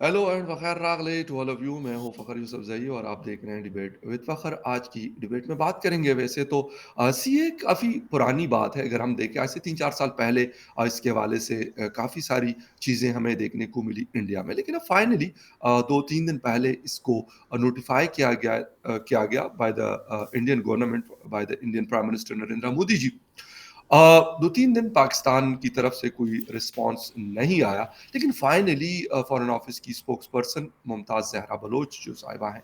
Hello and फ़खैर रागले to all of you. मैं हूं फ़खर यूसुफ़ज़ई और आप देख रहे हैं डिबेट विद फ़खर। आज की डिबेट में बात करेंगे वैसे तो सीए काफ़ी पुरानी बात है। अगर हम देखें आज से 3-4 साल पहले इसके हवाले से काफ़ी सारी चीज़ें हमें देखने को मिली इंडिया में। लेकिन अब फाइनली 2-3 दिन पहले इसको नोटिफ़ाई किया गया by the Indian government, by the Indian prime minister Narendra Modi ji. 2-3 दिन पाकिस्तान की तरफ से कोई रिस्पॉन्स नहीं आया, लेकिन फाइनली फ़ॉरेन ऑफ़िस की स्पोक्सपर्सन मुमताज़ ज़हरा बलोच जो साहिबा हैं,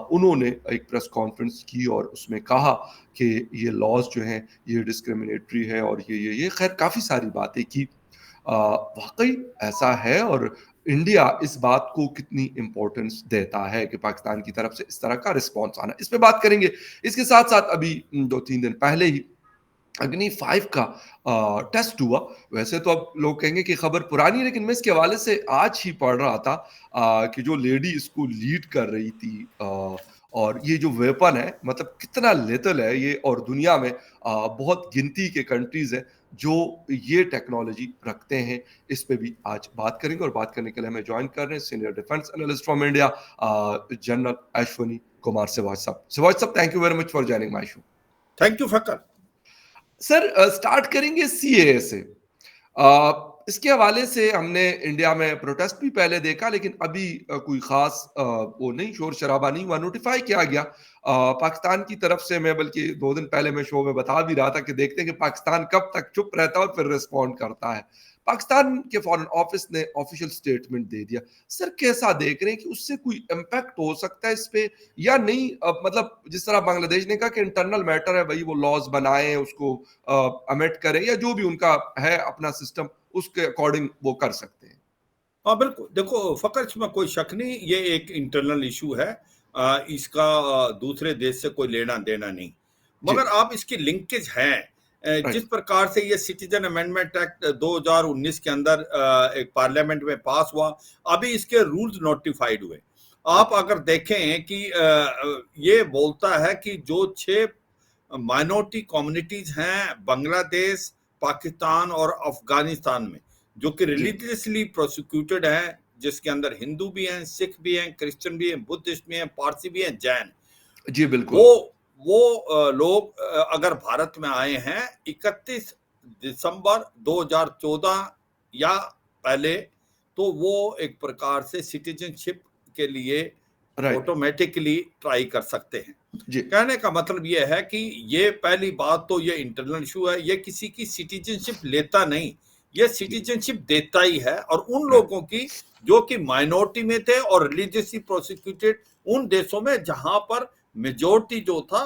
उन्होंने एक प्रेस कॉन्फ्रेंस की और उसमें कहा कि ये लॉज़ जो हैं, ये डिस्क्रिमिनेटरी है और ये ख़ैर काफ़ी सारी बातें की। वाक़ई ऐसा है और इंडिया इस बात को कितनी इम्पोर्टेंस देता है कि पाकिस्तान की तरफ से इस तरह का रिस्पॉन्स आना, इस पे बात करेंगे। इसके साथ-साथ अभी 2-3 दिन पहले ही अग्नि 5 का टेस्ट हुआ। वैसे तो अब लोग कहेंगे कि खबर पुरानी है, लेकिन मैं इसके हवाले से आज ही पढ़ रहा था कि जो लेडी इसको लीड कर रही थी, और ये जो वेपन है मतलब कितना लेथल है ये, और दुनिया में बहुत गिनती के कंट्रीज़ हैं जो ये टेक्नोलॉजी रखते हैं। इस पे भी आज बात करेंगे और बात करने के लिए हमें जॉइन कर रहे हैं senior defence analyst from India, general Ashwini Kumar Siwach साहब। सिवाज साहब, thank you very much for joining my show. Thank you Fakhar. Sir, start करेंगे सीएए से। इसके हवाले से हमने इंडिया में प्रोटेस्ट भी पहले देखा, लेकिन अभी कोई खास वो नहीं, शोर शराबा नहीं हुआ, नोटिफाई किया गया पाकिस्तान की तरफ से। मैं बल्कि 2 दिन पहले मैं शो में बता भी रहा था कि देखते हैं कि पाकिस्तान कब तक चुप रहता है और फिर रिस्पॉन्ड करता है। पाकिस्तान के फॉरेन ऑफिस ने ऑफिशियल स्टेटमेंट दे दिया। सर, कैसा देख रहे हैं कि उससे कोई इम्पैक्ट हो सकता है इस पे या नहीं? मतलब जिस तरह बांग्लादेश ने कहा कि इंटरनल मैटर है भाई, वो लॉज बनाए उसको अमेट करें या जो भी उनका है अपना सिस्टम, उसके अकॉर्डिंग वो कर सकते हैं। हाँ बिल्कुल, देखो फकर, इसमें कोई शक नहीं, ये एक इंटरनल इशू है। इसका दूसरे देश से कोई लेना देना नहीं। जी। मगर आप इसकी लिंकेज है, जिस राइट। प्रकार से ये सिटीजन अमेंडमेंट एक्ट 2019 के अंदर एक पार्लियामेंट में पास हुआ, अभी इसके रूल्स नोटिफाइड हुए। आप ओके। अगर देखें कि ये बोलता है कि जो 6 माइनॉरिटी कम्युनिटीज हैं बांग्लादेश, पाकिस्तान और अफगानिस्तान में, जो कि जी। रिलीजियसली प्रोसिक्यूटेड हैं, जिसके अंदर हिंदू भी हैं, सिख भी हैं, क्रिश्चियन भी हैं, बुद्धिस्ट भी हैं, पारसी भी हैं, जैन। जी, वो बिल्कुल। लोग अगर भारत में आए हैं 31 दिसंबर 2014 या पहले, तो वो एक प्रकार से सिटीजनशिप के लिए राइट। ऑटोमेटिकली ट्राई कर सकते हैं। जी। कहने का मतलब ये है कि ये पहली बात तो ये इंटरनल इशू है, ये किसी की सिटीजनशिप लेता नहीं, ये जी। सिटीजनशिप देता ही है। और उन राइट। लोगों की जो कि माइनॉरिटी में थे और रिलीजियसली प्रोसिक्यूटेड उन देशों में जहां पर मेजोरिटी जो था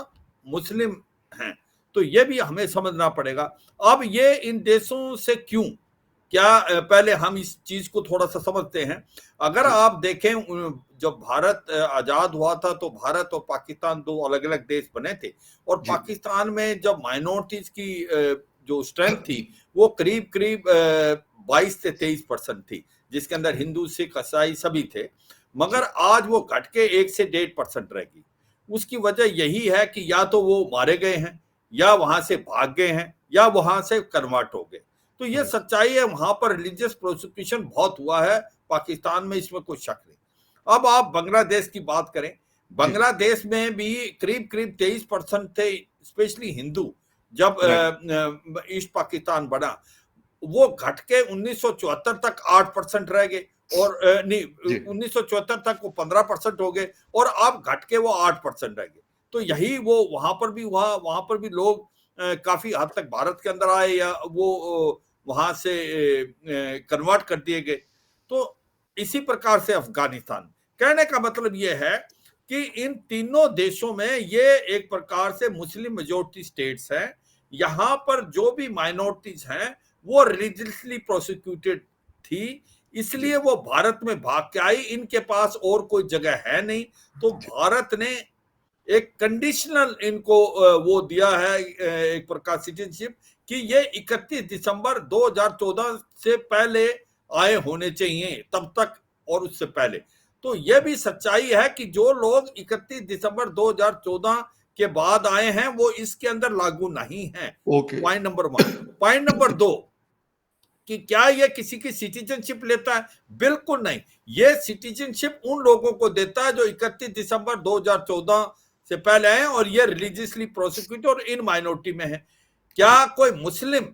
मुस्लिम हैं। तो ये भी हमें समझना पड़ेगा। अब ये इन देशों से क्यों, क्या पहले हम इस चीज को थोड़ा सा समझते हैं। अगर जी। आप देखें, जब भारत आजाद हुआ था तो भारत और पाकिस्तान दो अलग अलग देश बने थे। और जी। पाकिस्तान में जब माइनॉरिटीज की जो स्ट्रेंथ थी, वो करीब करीब 22 से 23% थी, जिसके अंदर हिंदू सिख ईसाई सभी थे। मगर जी। आज वो घट के 1 से 1.5% रहेगी। उसकी वजह यही है कि या तो वो मारे गए हैं, या वहां से भाग गए हैं, या वहां से कन्वर्ट हो गए। तो ये राइट। सच्चाई है, वहां पर रिलीजियस प्रोसिक्यूशन बहुत हुआ है पाकिस्तान में, इसमें कोई शक नहीं। अब आप बांग्लादेश की बात करें, जी। बांग्लादेश में भी करीब करीब 23% थे, स्पेशली हिंदू। जब राइट। ईस्ट पाकिस्तान बना, वो घट के 1974 तक 8% रह गए। और नहीं, जी। 1974 तक वो 15% हो गए, और अब घट के वो 8% रह गए। तो यही वो वहां पर भी हुआ, वहां पर भी लोग काफी हद तक भारत के अंदर आए, या वो वहां से कन्वर्ट कर दिए गए। तो इसी प्रकार से अफगानिस्तान, कहने का मतलब ये है कि इन तीनों देशों में ये एक प्रकार से मुस्लिम मेजोरिटी स्टेट्स हैं। यहाँ पर जो भी माइनॉरिटीज हैं वो रिलीजियसली प्रोसिक्यूटेड थी, जी। इसलिए वो भारत में भाग के आई, इनके पास और कोई जगह है नहीं। तो जी। भारत ने एक कंडीशनल इनको वो दिया है, एक प्रकार सिटीजनशिप, कि ये 31 दिसंबर 2014 से पहले आए होने चाहिए, तब तक और उससे पहले। तो ये भी सच्चाई है कि जो लोग 31 दिसंबर 2014 के बाद आए हैं वो इसके अंदर लागू नहीं है। Okay. Point number 1। Point number 2, कि क्या ये किसी की सिटीजनशिप लेता है? बिल्कुल नहीं। ये सिटीजनशिप उन लोगों को देता है जो 31 दिसंबर 2014 से पहले हैं और ये रिलीजियसली प्रोसिक्यूटेड और इन माइनॉरिटी में है। क्या कोई मुस्लिम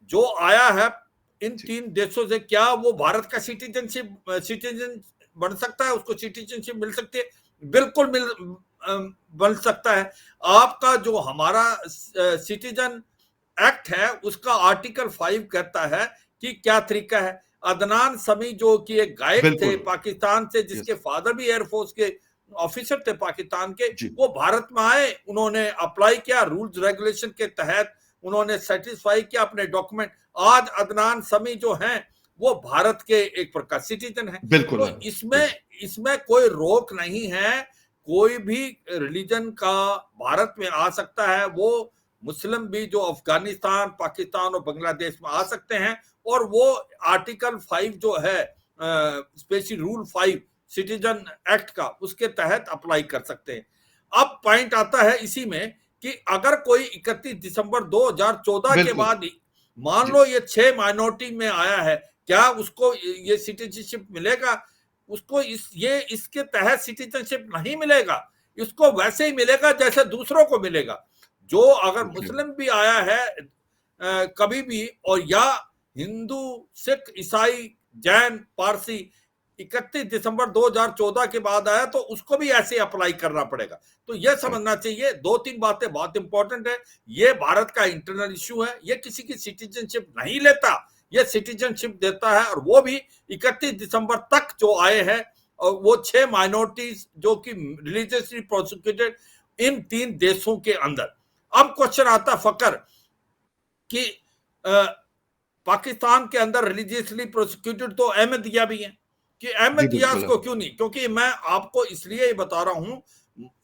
जो आया है इन जी, 3 देशों से, क्या वो भारत का सिटीजन बन सकता है? उसको सिटीजनशिप मिल सकती है? बिल्कुल बन सकता है। आपका जो हमारा सिटीजन एक्ट है उसका आर्टिकल 5 कहता है कि क्या तरीका है। अदनान समी जो कि एक गायक थे बिल्कुल। पाकिस्तान से, जिसके यस, फादर भी एयरफोर्स के ऑफिसर थे पाकिस्तान के, जी, वो भारत में आए, उन्होंने अप्लाई किया रूल्स रेगुलेशन के तहत, उन्होंने सेटिस्फाई किया अपने डॉक्यूमेंट। आज अदनान समी जो हैं वो भारत के एक प्रकार सिटीजन है। बिल्कुल तो है। इसमें यस, इसमें कोई रोक नहीं है। कोई भी रिलीजन का भारत में आ सकता है। वो मुस्लिम भी जो अफगानिस्तान, पाकिस्तान और बांग्लादेश में आ सकते हैं और वो आर्टिकल 5 जो है स्पेशल रूल 5 सिटीजन एक्ट का, उसके तहत अप्लाई कर सकते हैं। अब पॉइंट आता है इसी में कि अगर कोई 31 दिसंबर 2014 के बिल्कुल। बाद मान जी, लो ये 6 माइनॉरिटी में आया है, क्या उसको ये सिटीजनशिप मिलेगा? उसको इसके तहत सिटीजनशिप नहीं मिलेगा। इसको वैसे ही मिलेगा जैसे दूसरों को मिलेगा। जो अगर ओके। मुस्लिम भी आया है कभी भी, और या हिंदू, सिख, ईसाई, जैन, पारसी 31 दिसंबर 2014 के बाद आया तो उसको भी ऐसे अप्लाई करना पड़ेगा। तो यह राइट, समझना चाहिए, दो तीन बातें बहुत इंपॉर्टेंट है। ये भारत का इंटरनल इश्यू है। ये किसी की सिटीजनशिप नहीं लेता, ये सिटीजनशिप देता है, और वो भी 31 दिसंबर तक जो आए हैं, और वो 6 माइनॉरिटीज जो कि रिलीजियसली प्रोसिक्यूटेड इन 3 देशों के अंदर। अब क्वेश्चन आता फकर कि पाकिस्तान के अंदर रिलीजियसली प्रोसिक्यूटेड तो अहमदिया भी हैं, कि जी, अहमदियास बिल्कुल है। को क्यों नहीं? क्योंकि मैं आपको इसलिए ये बता रहा हूं,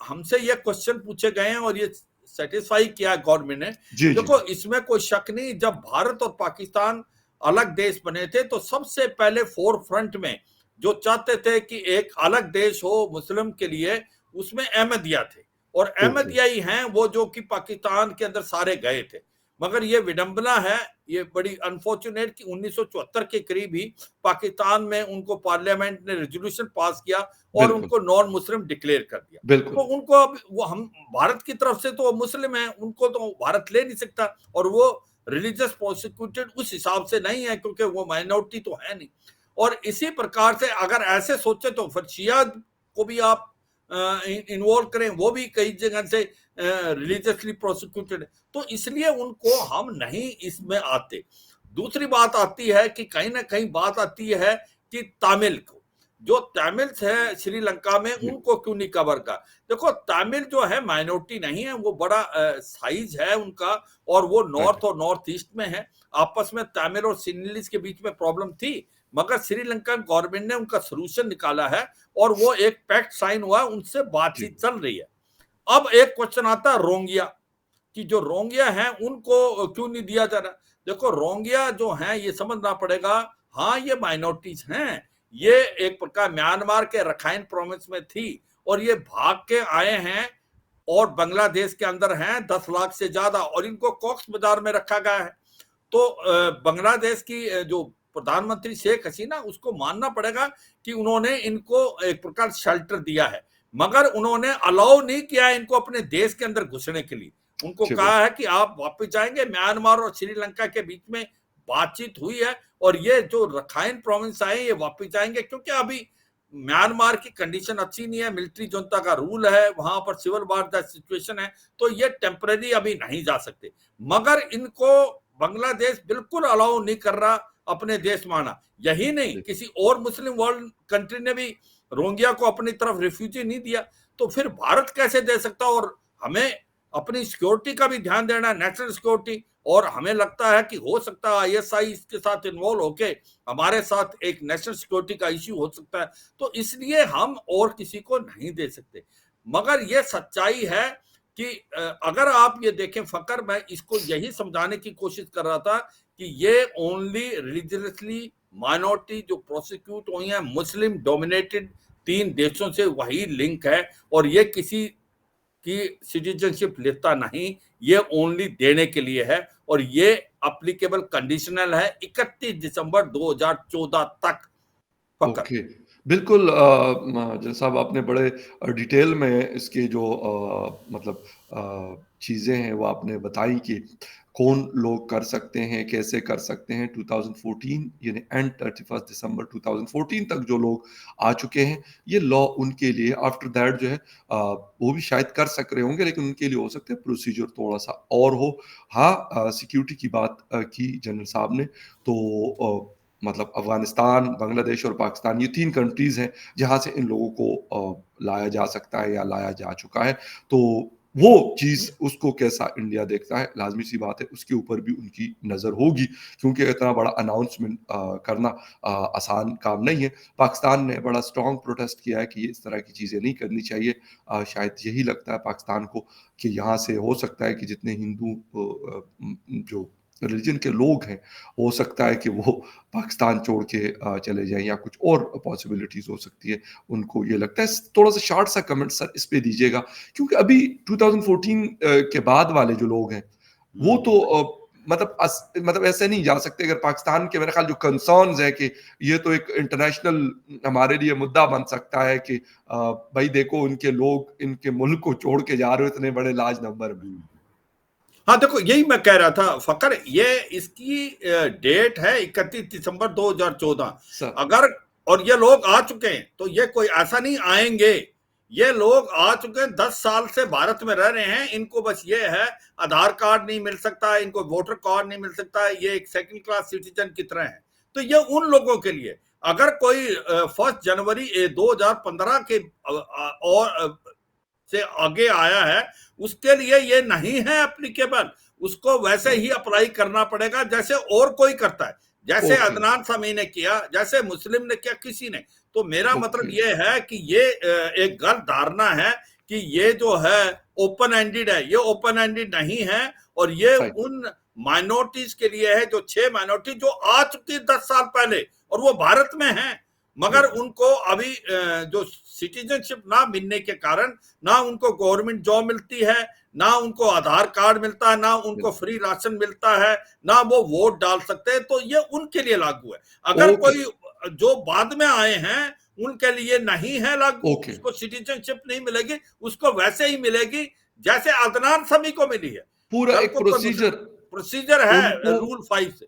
हमसे ये क्वेश्चन पूछे गए हैं और ये सेटिस्फाई किया गवर्नमेंट ने। जी, जी, देखो, इसमें कोई शक नहीं, जब भारत और पाकिस्तान अलग देश बने थे तो सबसे पहले फोर फ्रंट में जो चाहते थे कि एक अलग देश हो मुस्लिम के लिए, उसमें अहमदिया थे। और ओके, अहमदिया ही हैं वो जो कि पाकिस्तान के अंदर सारे गए थे। मगर ये विडंबना है, ये बड़ी अनफॉर्चुनेट, कि 1974 के करीब ही पाकिस्तान में उनको पार्लियामेंट ने रेजोल्यूशन पास किया और बिल्कुल, उनको नॉन मुस्लिम डिक्लेयर कर दिया। तो बिल्कुल, उनको अब वो, हम भारत की तरफ से तो मुस्लिम है, उनको तो भारत ले नहीं सकता, और वो रिलीजियस प्रोसिक्यूटेड उस हिसाब से नहीं है क्योंकि वो माइनॉरिटी तो है नहीं। और इसी प्रकार से अगर ऐसे सोचे तो फिर शिया को भी आप इन्वॉल्व करें, वो भी कई जगह से रिलीजियसली प्रोसिक्यूटेड है। तो इसलिए उनको हम नहीं इसमें आते। दूसरी बात आती है कि कहीं ना कहीं बात आती है कि तमिल को, जो तमिल्स है श्रीलंका में, जी, उनको क्यों नहीं कवर कर? देखो, तमिल जो है माइनॉरिटी नहीं है, वो बड़ा साइज है उनका, और वो राइट, नॉर्थ और नॉर्थ ईस्ट में है। आपस में तमिल और सिंहलीज के बीच में प्रॉब्लम थी, मगर श्रीलंकन गवर्नमेंट ने उनका सोल्यूशन निकाला है और वो एक पैक्ट साइन हुआ, उनसे जी, बातचीत चल रही है। अब एक क्वेश्चन आता है रोंगिया, कि जो रोंगिया हैं उनको क्यों नहीं दिया जा रहा? देखो, रोंगिया जो हैं ये समझना पड़ेगा, हाँ ये माइनॉरिटीज हैं, ये एक प्रकार म्यांमार के रखाइन प्रोविंस में थी और ये भाग के आए हैं और बांग्लादेश के अंदर हैं 10 लाख से ज्यादा, और इनको कॉक्स बाजार में रखा गया है। तो बांग्लादेश की जो प्रधानमंत्री शेख हसीना, उसको मानना पड़ेगा कि उन्होंने इनको एक प्रकार शेल्टर दिया है, मगर उन्होंने अलाउ नहीं किया इनको अपने देश के अंदर घुसने के लिए। उनको जी, कहा बिल्कुल, है कि आप वापस जाएंगे। म्यांमार और श्रीलंका के बीच में बातचीत हुई है और ये जो रखाइन प्रोविंस आए ये वापस जाएंगे, क्योंकि अभी म्यांमार की कंडीशन अच्छी नहीं है, मिलिट्री जुंता का रूल है वहां पर, सिविल वार का सिचुएशन है, तो ये टेम्परेरी अभी नहीं जा सकते। मगर इनको बांग्लादेश बिल्कुल अलाउ नहीं कर रहा अपने देश में आना। यही नहीं, जी, किसी और मुस्लिम वर्ल्ड कंट्री ने भी रोहिंग्या को अपनी तरफ रिफ्यूजी नहीं दिया, तो फिर भारत कैसे दे सकता? और हमें अपनी सिक्योरिटी का भी ध्यान देना है, नेशनल सिक्योरिटी। और हमें लगता है कि हो सकता है आईएसआई इसके साथ इन्वॉल्व होके हमारे साथ एक नेशनल सिक्योरिटी का इश्यू हो सकता है, तो इसलिए हम और किसी को नहीं दे सकते। मगर यह सच्चाई है कि अगर आप ये देखें फकर, मैं इसको यही समझाने की कोशिश कर रहा था कि ये ओनली रिलीजियसली माइनॉरिटी जो प्रोसिक्यूट हुई है मुस्लिम डोमिनेटेड 3 देशों से, वही लिंक है, और ये किसी की सिटीजनशिप लेता नहीं, ये ओनली देने के लिए है। और ये अप्लीकेबल कंडीशनल है 31 दिसंबर 2014 तक फकत। ओके। बिल्कुल जैसा अब आपने बड़े डिटेल में इसके जो मतलब चीज़ें हैं वो आपने बताई कि कौन लोग कर सकते हैं, कैसे कर सकते हैं। 2014 यानी एंड 31 दिसंबर 2014 तक जो लोग आ चुके हैं, ये लॉ उनके लिए आफ्टर दैट जो है वो भी शायद कर सक रहे होंगे, लेकिन उनके लिए हो सकता है प्रोसीजर थोड़ा-सा और हो। हाँ सिक्योरिटी की बात की जनरल साहब ने, तो मतलब अफ़गानिस्तान, बांग्लादेश और पाकिस्तान ये 3 कंट्रीज़ हैं, जहाँ से इन लोगों को लाया जा सकता है या लाया जा चुका है। तो वो चीज़ उसको कैसा इंडिया देखता है, लाज़मी-सी बात है उसके ऊपर भी उनकी नज़र होगी, क्योंकि इतना बड़ा अनाउंसमेंट करना आसान काम नहीं है। पाकिस्तान ने बड़ा स्ट्रॉन्ग प्रोटेस्ट किया है कि ये इस तरह की चीज़ें नहीं करनी चाहिए। शायद यही लगता है पाकिस्तान को कि यहाँ से हो सकता है कि जितने हिंदू जो रिलिजन के लोग हैं, हो सकता है कि वो पाकिस्तान छोड़ के चले जाएँ या कुछ और पॉसिबिलिटीज़ हो सकती है। उनको ये लगता है थोड़ा-सा शॉर्ट सा कमेंट सर इस पे दीजिएगा, क्योंकि अभी 2014 के बाद वाले जो लोग हैं, वो तो मतलब ऐसे नहीं जा सकते। अगर पाकिस्तान के मेरे ख़्याल जो कंसर्न्स हैं कि ये तो एक इंटरनेशनल हमारे लिए मुद्दा बन सकता है कि भई देखो उनके लोग इनके मुल्क को छोड़ के जा रहे हो इतने बड़े लार्ज नंबर में। हाँ, देखो यही मैं कह रहा था फ़खर, ये इसकी डेट है 31 दिसंबर 2014। सर अगर और ये लोग आ चुके हैं, तो ये कोई ऐसा नहीं आएँगे। ये लोग आ चुके हैं, 10 साल से भारत में रह रहे हैं, इनको बस ये है आधार कार्ड नहीं मिल सकता, इनको वोटर कार्ड नहीं मिल सकता, ये एक सेकंड क्लास सिटीज़न की तरह हैं। तो ये उन लोगों के लिए, अगर कोई 1 जनवरी 2015 के से आगे आया है, उसके लिए ये नहीं है एप्लीकेबल। उसको वैसे ही राइट, अप्लाई करना पड़ेगा जैसे और कोई करता है, जैसे ओके, अदनान समी ने किया, जैसे मुस्लिम ने किया, किसी ने। तो मेरा मतलब ओके, ये है कि ये एक गलत धारणा है कि ये जो है ओपन एंडेड है। ये ओपन एंडेड नहीं है, और ये राइट, उन माइनॉरिटीज के लिए है जो 6 माइनॉरिटी जो आ चुकी 10 साल पहले, और वो भारत में है, मगर बिल्कुल, उनको अभी जो सिटीजनशिप ना मिलने के कारण ना उनको गवर्नमेंट जॉब मिलती है, ना उनको आधार कार्ड मिलता है, ना उनको बिल्कुल, फ्री राशन मिलता है, ना वो वोट डाल सकते हैं। तो ये उनके लिए लागू है। अगर ओके, कोई जो बाद में आए हैं, उनके लिए नहीं है लागू, ओके। उसको सिटीजनशिप नहीं मिलेगी, उसको वैसे ही मिलेगी जैसे अदनान समी को मिली है। पूरा कल एक को कोई मुस्लिम प्रोसीजर प्रोसीजर है उनको रूल 5 से।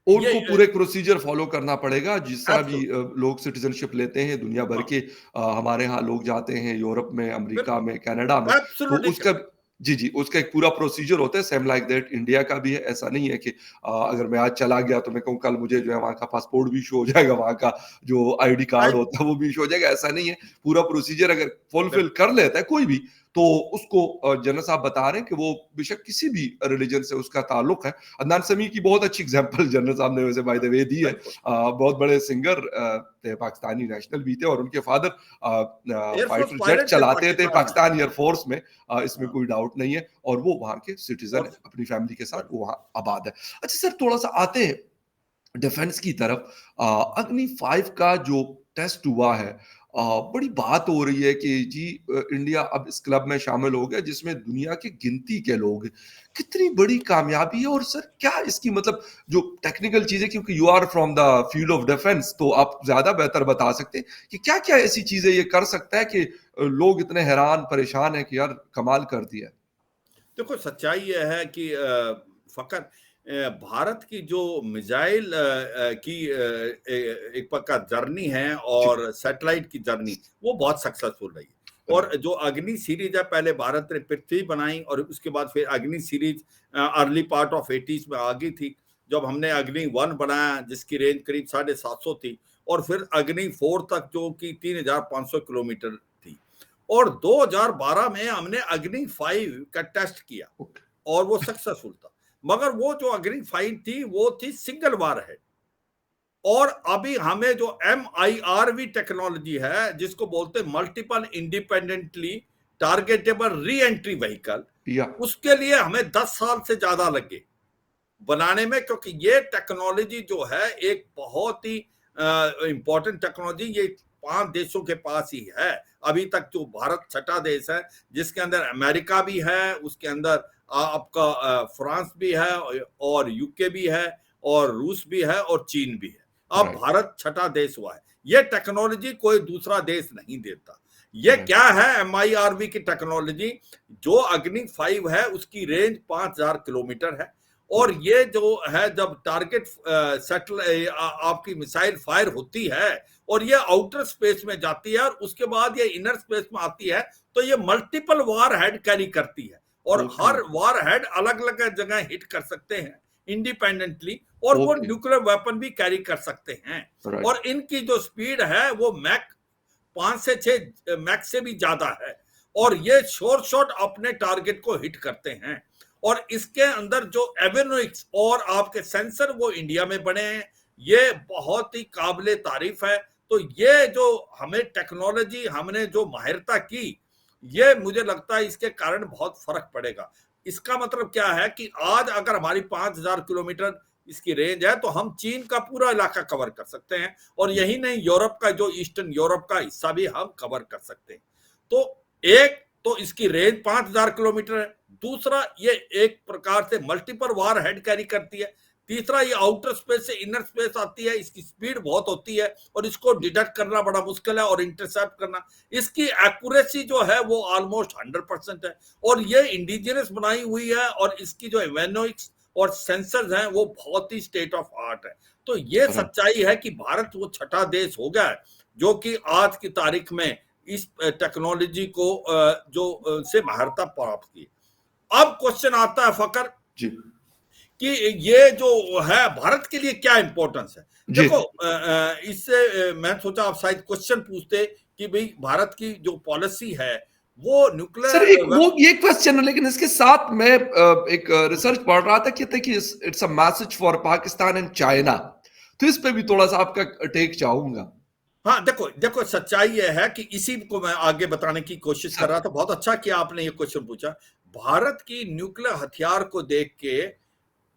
ये उनको पूरा एक प्रोसीजर फ़ॉलो करना पड़ेगा, जिस तरह भी एब्सोल्युटली, लोग सिटीज़नशिप लेते हैं दुनिया भर हाँ, के हमारे यहाँ लोग जाते हैं यूरोप में, अमेरिका बिल्कुल, में, कनाडा में, तो एब्सोल्युटली उसका करेक्ट। जी, जी, उसका एक पूरा प्रोसीजर होता है सेम लाइक दैट इंडिया का भी है। ऐसा नहीं है कि अगर मैं आज चला गया तो मैं कहूँ कल मुझे जो है वहाँ का पासपोर्ट भी इश्यू हो जाएगा, वहाँ का जो आईडी कार्ड राइट, होता है वो भी इश्यू हो जाएगा, ऐसा नहीं है। पूरा प्रोसीजर अगर फुलफिल बिल्कुल, कर लेता है कोई भी, तो उसको जनरल साहब बता रहे हैं कि वो बेशक किसी भी रिलिजन से उसका ताल्लुक है। अदनान समी की बहुत अच्छी एग्ज़ाम्पल जनरल साहब ने वैसे बाय द वे दी है। बिल्कुल। बहुत बड़े सिंगर थे, पाकिस्तानी नेशनल भी थे और उनके father air force fighter jet pilot थे चलाते थे पाकिस्तान में। पाकिस्तान एयर फोर्स में। इसमें हाँ, कोई डाउट नहीं है और वो वहाँ के सिटीज़न और हैं, अपनी फैमिली के साथ बट वो वहाँ आबाद है। अच्छा सर थोड़ा-सा आते हैं डिफेंस की तरफ। अग्नि 5 का जो टेस्ट हुआ है, बड़ी बात हो रही है कि जी इंडिया अब इस क्लब में शामिल हो गया जिसमें दुनिया की गिनती के लोग हैं। कितनी बड़ी कामयाबी है और सर क्या इसकी मतलब जो टेक्निकल चीज़ें, क्योंकि you are from the field of defence तो आप ज़्यादा बेहतर बता सकते हैं कि क्या-क्या ऐसी चीज़ें ये कर सकता है कि लोग इतने हैरान परेशान हैं कि यार कमाल कर दिया है। देखो सच्चाई ये है कि फ़कत भारत की जो मिसाइल की एक प्रकार जर्नी है जी, और सैटेलाइट की जर्नी, वो बहुत सक्सेसफुल रही। और राइट, जो अग्नि सीरीज़ है, पहले भारत ने पृथ्वी बनाई और उसके बाद फिर अग्नि series early part of 80s में आ गई थी। जब हमने अग्नि 1 बनाया जिसकी रेंज करीब 750 थी, और फिर अग्नि 4 तक जो कि 3500 किलोमीटर थी। और 2012 में हमने अग्नि 5 का टेस्ट किया ओके, और वो सक्सेसफुल था। मगर वो जो अग्नि 5 थी, वो थी सिंगल वार हेड। और अभी हमें जो MIRV टेक्नोलॉजी है, जिसको बोलते हैं multiple independently targetable re entry vehicle, या उसके लिए हमें 10 साल से ज्यादा लगे बनाने में, क्योंकि ये टेक्नोलॉजी जो है एक बहुत ही इंपॉर्टेंट टेक्नोलॉजी, ये 5 देशों के पास ही है अभी तक। जो भारत छठा देश है जिसके अंदर अमेरिका भी है, उसके अंदर आपका फ्रांस भी है और यूके भी है और रूस भी है और चीन भी है। अब राइट, भारत छठा देश हुआ है। ये टेक्नोलॉजी कोई दूसरा देश नहीं देता। ये राइट, क्या है? MIRV की टेक्नोलॉजी, जो अग्नि 5 है उसकी रेंज 5000 किलोमीटर है। और ओके, ये जो है, जब टारगेट सेटल आपकी मिसाइल फायर होती है और ये आउटर स्पेस में जाती है और उसके बाद ये इनर स्पेस में आती है, तो ये मल्टीपल वार हेड कैरी करती है और ओके, हर वार हेड अलग अलग जगह हिट कर सकते हैं इंडिपेंडेंटली, और वो ओके, न्यूक्लियर वेपन भी कैरी कर सकते हैं। राइट, और इनकी जो स्पीड है वो मैक 5 से 6 मैक से भी ज्यादा है। और ये शोर शॉट अपने टारगेट को हिट करते हैं। और इसके अंदर जो एवियोनिक्स और आपके सेंसर वो इंडिया में बने हैं, ये बहुत ही काबिले तारीफ है। तो ये जो हमें टेक्नोलॉजी, हमने जो माहिरता की, ये मुझे लगता है इसके कारण बहुत फर्क पड़ेगा। इसका मतलब क्या है कि आज अगर हमारी 5000 किलोमीटर इसकी रेंज है, तो हम चीन का पूरा इलाका कवर कर सकते हैं। और जी, यही नहीं, यूरोप का, जो ईस्टर्न यूरोप का हिस्सा भी हम कवर कर सकते हैं। तो एक तो इसकी रेंज 5000 किलोमीटर है। दूसरा, ये एक प्रकार से मल्टीपल वार हेड कैरी करती है। तीसरा, ये आउटर स्पेस से इनर स्पेस आती है, इसकी स्पीड बहुत होती है और इसको डिटेक्ट करना बड़ा मुश्किल है और इंटरसेप्ट करना। इसकी एक्यूरेसी जो है वो ऑलमोस्ट 100% है। और ये इंडिजिनस बनाई हुई है और इसकी जो एवेनोइक्स और सेंसर्स हैं वो बहुत ही स्टेट ऑफ आर्ट है। तो ये राइट, सच्चाई है कि भारत वो छठा देश हो गया है जो कि आज की तारीख में इस टेक्नोलॉजी को से महारता प्राप्त की। अब क्वेश्चन आता है फकर, जी, कि ये जो है भारत के लिए क्या इंपॉर्टेंस है। जी। देखो, इससे मैं सोचा आप शायद क्वेश्चन पूछते कि भाई भारत की जो पॉलिसी है वो सर न्यूक्लियर एक वो ये क्वेश्चन है, लेकिन इसके साथ मैं एक रिसर्च पढ़ रहा था, कहते हैं कि it's a message for Pakistan and China. तो इस पे भी थोड़ा-सा आपका टेक चाहूँगा। हाँ, देखो देखो, सच्चाई ये है कि इसी को मैं आगे बताने की कोशिश कर सर रहा था। बहुत अच्छा किया आपने ये क्वेश्चन पूछा। भारत की न्यूक्लियर हथियार को देख के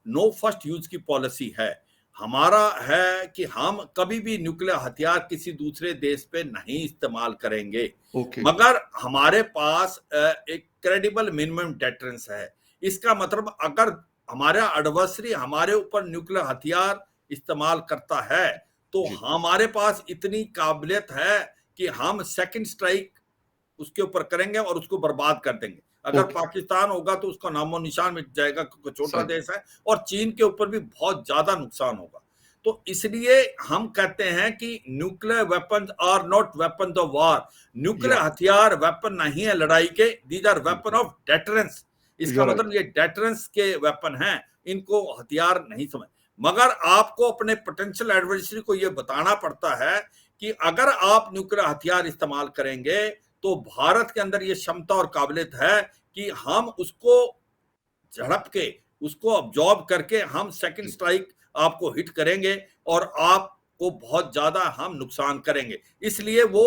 नो फर्स्ट यूज की पॉलिसी है। हमारा है कि हम कभी भी न्यूक्लियर हथियार किसी दूसरे देश पे नहीं इस्तेमाल करेंगे, ओके, मगर हमारे पास एक क्रेडिबल मिनिमम डेटरेंस है। इसका मतलब अगर हमारा एडवर्सरी हमारे ऊपर न्यूक्लियर हथियार इस्तेमाल करता है, तो जी, हमारे पास इतनी काबिलियत है कि हम सेकंड स्ट्राइक उसके ऊपर करेंगे और उसको बर्बाद कर देंगे। अगर ओके, पाकिस्तान होगा तो उसका नामो निशान मिट जाएगा, क्योंकि छोटा सही, देश है। और चीन के ऊपर भी बहुत ज्यादा नुकसान होगा। तो इसलिए हम कहते हैं कि nuclear weapons are not weapons of war. Nuclear या हथियार वेपन नहीं है लड़ाई के, दीज आर वेपन बिल्कुल, ऑफ डेटरेंस। यू इसका आर राइट, मतलब ये डेटरेंस के वेपन हैं, इनको हथियार नहीं समझ। मगर आपको अपने पोटेंशियल एडवर्सरी को यह बताना पड़ता है कि अगर आप न्यूक्लियर हथियार इस्तेमाल करेंगे, तो भारत के अंदर ये क्षमता और काबिलियत है कि हम उसको झड़प के, उसको अब्जॉर्ब करके हम सेकंड जी, स्ट्राइक आपको हिट करेंगे और आपको बहुत ज्यादा हम नुकसान करेंगे। इसलिए वो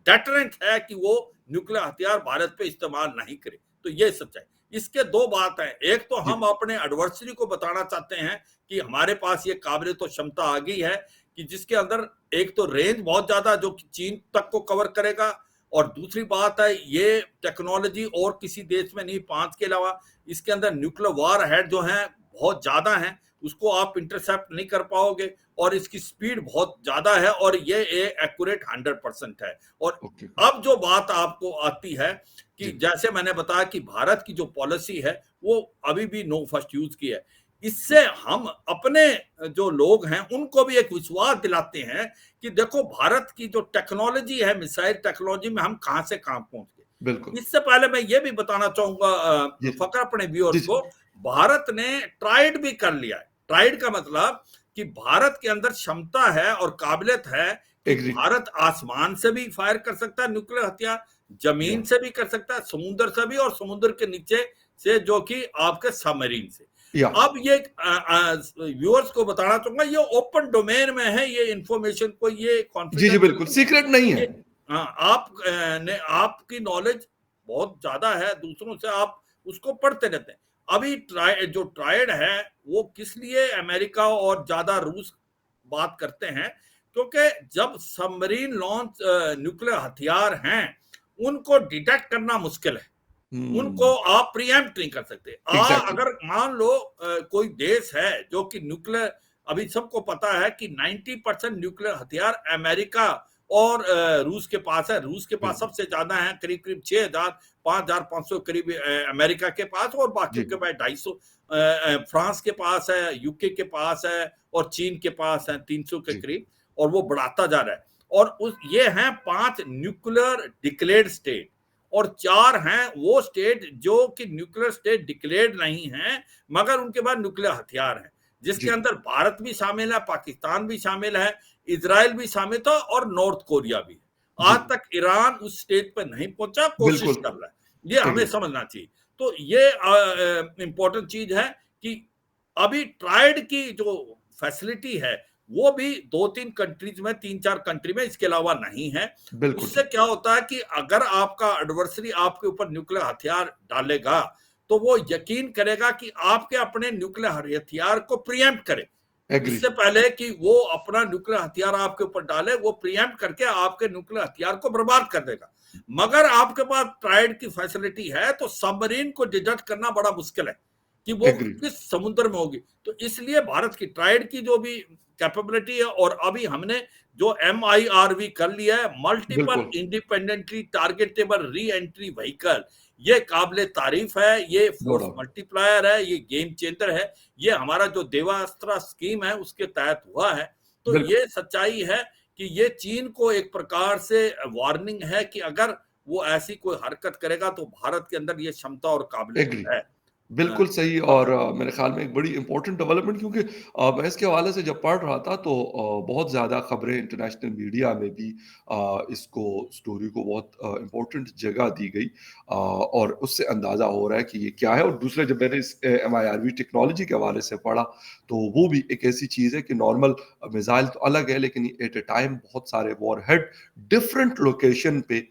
डेटरेंट है कि वो न्यूक्लियर हथियार भारत पे इस्तेमाल नहीं करे। तो ये सच्चाई। इसके दो बात है। एक तो जी, हम अपने एडवर्सरी को बताना चाहते हैं कि हमारे पास ये काबिलियत और क्षमता आ गई है कि जिसके अंदर एक तो रेंज बहुत ज्यादा, जो कि चीन तक को कवर करेगा। और दूसरी बात है, ये टेक्नोलॉजी और किसी देश में नहीं, पांच के अलावा इसके अंदर न्यूक्लियर वार हेड जो हैं बहुत ज्यादा हैं, उसको आप इंटरसेप्ट नहीं कर पाओगे। और इसकी स्पीड बहुत ज्यादा है और ये एक्यूरेट 100% है। और ओके, अब जो बात आपको आती है कि जी, जैसे मैंने बताया कि भारत की जो पॉलिसी है वो अभी भी नो फर्स्ट यूज की है। इससे हम अपने जो लोग हैं उनको भी एक विश्वास दिलाते हैं कि देखो भारत की जो टेक्नोलॉजी है, मिसाइल टेक्नोलॉजी में हम कहां से कहां पहुंच बिल्कुल, गए। इससे पहले मैं ये भी बताना चाहूंगा जी, फकर अपने जी, व्यूअर्स जी, को, भारत ने ट्राइड भी कर लिया है। ट्राइड का मतलब कि भारत के अंदर क्षमता है और काबिलियत है कि एग्री, भारत आसमान से भी फायर कर सकता है न्यूक्लियर हथियार, या जमीन से भी कर सकता है, समुद्र से भी, और समुद्र के नीचे से, जो कि आपके सबमरीन से। या अब ये व्यूअर्स को बताना चाहूंगा, ये ओपन डोमेन में है, ये इंफॉर्मेशन को, ये जी, जी, कॉन्फिडेंशियल बिल्कुल, नहीं है। सीक्रेट नहीं है। ये हाँ, आप ने, आपकी नॉलेज बहुत ज्यादा है, दूसरों से आप उसको पढ़ते रहते हैं। अभी जो ट्रायड है वो किस लिए अमेरिका और ज्यादा रूस बात करते हैं, क्योंकि जब सबमरीन लॉन्च न्यूक्लियर हथियार हैं, उनको डिटेक्ट करना मुश्किल है। उनको हुँ, आप प्रीएम्प्ट नहीं कर सकते। एग्ज़ैक्टली। अगर मान लो कोई देश है जो कि न्यूक्लियर, अभी सबको पता है कि 90% न्यूक्लियर हथियार अमेरिका और रूस के पास है। रूस के पास बिल्कुल, सबसे ज़्यादा है, करीब-करीब 6000, 5500 करीब अमेरिका के पास, और बाकियों जी, के पास 250। फ्रांस के पास है, यूके के पास है, और चीन के पास है 300 के जी, करीब, और वो बढ़ाता जा रहा है। और उस ये हैं 5 न्यूक्लियर डिक्लेयर्ड स्टेट, और 4 हैं वो स्टेट जो कि न्यूक्लियर स्टेट डिक्लेयर्ड नहीं हैं, मगर उनके पास न्यूक्लियर हथियार हैं, जिसके जी, अंदर भारत भी शामिल है, पाकिस्तान भी शामिल है, इज़राइल भी शामिल था, और नॉर्थ कोरिया भी है। जी, आज तक ईरान उस स्टेज पे नहीं पहुंचा, कोशिश बिल्कुल, कर रहा है। ये हमें एग्री, समझना चाहिए। तो ये इंपॉर्टेंट चीज है कि अभी ट्राइड की जो फैसिलिटी है, वो भी 2-3 कंट्रीज में, 3-4 कंट्री में, इसके अलावा नहीं है। बिल्कुल उससे ठीक, क्या होता है कि अगर आपका एडवर्सरी आपके ऊपर न्यूक्लियर हथियार डालेगा, तो वो यकीन करेगा कि आपके अपने न्यूक्लियर हथियार को प्रीएम्प्ट करे। एग्री, इससे पहले कि वो अपना न्यूक्लियर हथियार आपके ऊपर डाले, वो प्रीएम्प्ट करके आपके न्यूक्लियर हथियार को बर्बाद कर देगा। मगर आपके पास ट्राइड की फैसिलिटी है, तो सबमरीन को डिटेक्ट करना बड़ा मुश्किल है कि वो एग्री, किस समुद्र में होगी। तो इसलिए भारत की ट्राइड की जो भी कैपेबिलिटी है, और अभी हमने जो MIRV कर लिया है, मल्टीपल बिल्कुल, independently targetable re entry vehicle, ये काबिले तारीफ है, ये नो फोर्स डाउट, मल्टीप्लायर है, ये गेम चेंजर है। ये हमारा जो देवास्त्र स्कीम है उसके तहत हुआ है। तो बिल्कुल, ये सच्चाई है कि ये चीन को एक प्रकार से वार्निंग है कि अगर वो ऐसी कोई हरकत करेगा, तो भारत के अंदर ये क्षमता और काबिलियत एग्री। है। बिल्कुल सही और मेरे ख़्याल में एक बड़ी इम्पोर्टेंट डेवलपमेंट क्योंकि मैं इसके हवाले से जब पढ़ रहा था तो बहुत ज़्यादा ख़बरें इंटरनेशनल मीडिया में भी इसको स्टोरी को बहुत इम्पोर्टेंट जगह दी गई और उससे अंदाज़ा हो रहा है कि ये क्या है और दूसरा जब मैंने इस MIRV टेक्नोलॉजी के हवाले से पढ़ा, तो वो भी एक ऐसी चीज़ है कि नॉर्मल मिसाइल तो अलग है लेकिन एट अ टाइम बहुत सारे वॉरहेड डिफरेंट लोकेशन पे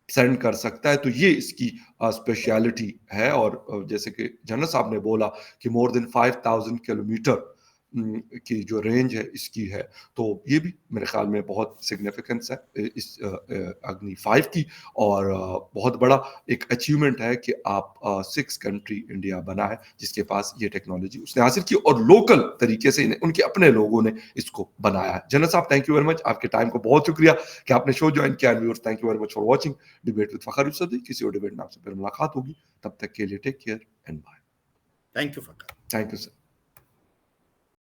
सेंड कर सकता है, तो ये इसकी स्पेशलिटी है और जैसे कि जनरल साहब ने बोला कि मोर देन 5000 किलोमीटर की जो रेंज है इसकी है, तो ये भी मेरे ख़्याल में बहुत सिग्निफिकेंस है इस अग्नि 5 की और बहुत बड़ा एक अचीवमेंट है कि आप 6 कंट्री इंडिया बना है, जिसके पास ये टेक्नोलॉजी उसने हासिल की और लोकल तरीके से इन्हें उनके अपने लोगों ने इसको बनाया है। जनरल साहब थैंक यू वेरी मच, आपके टाइम को बहुत शुक्रिया कि आपने शो जॉइन किया and viewers thank you very much for watching debate with Fakhar Yousafzai किसी और डिबेट में आपसे फिर मुलाकात होगी। तब तक के लिए take care and bye. Thank you Fakhar. Thank you sir.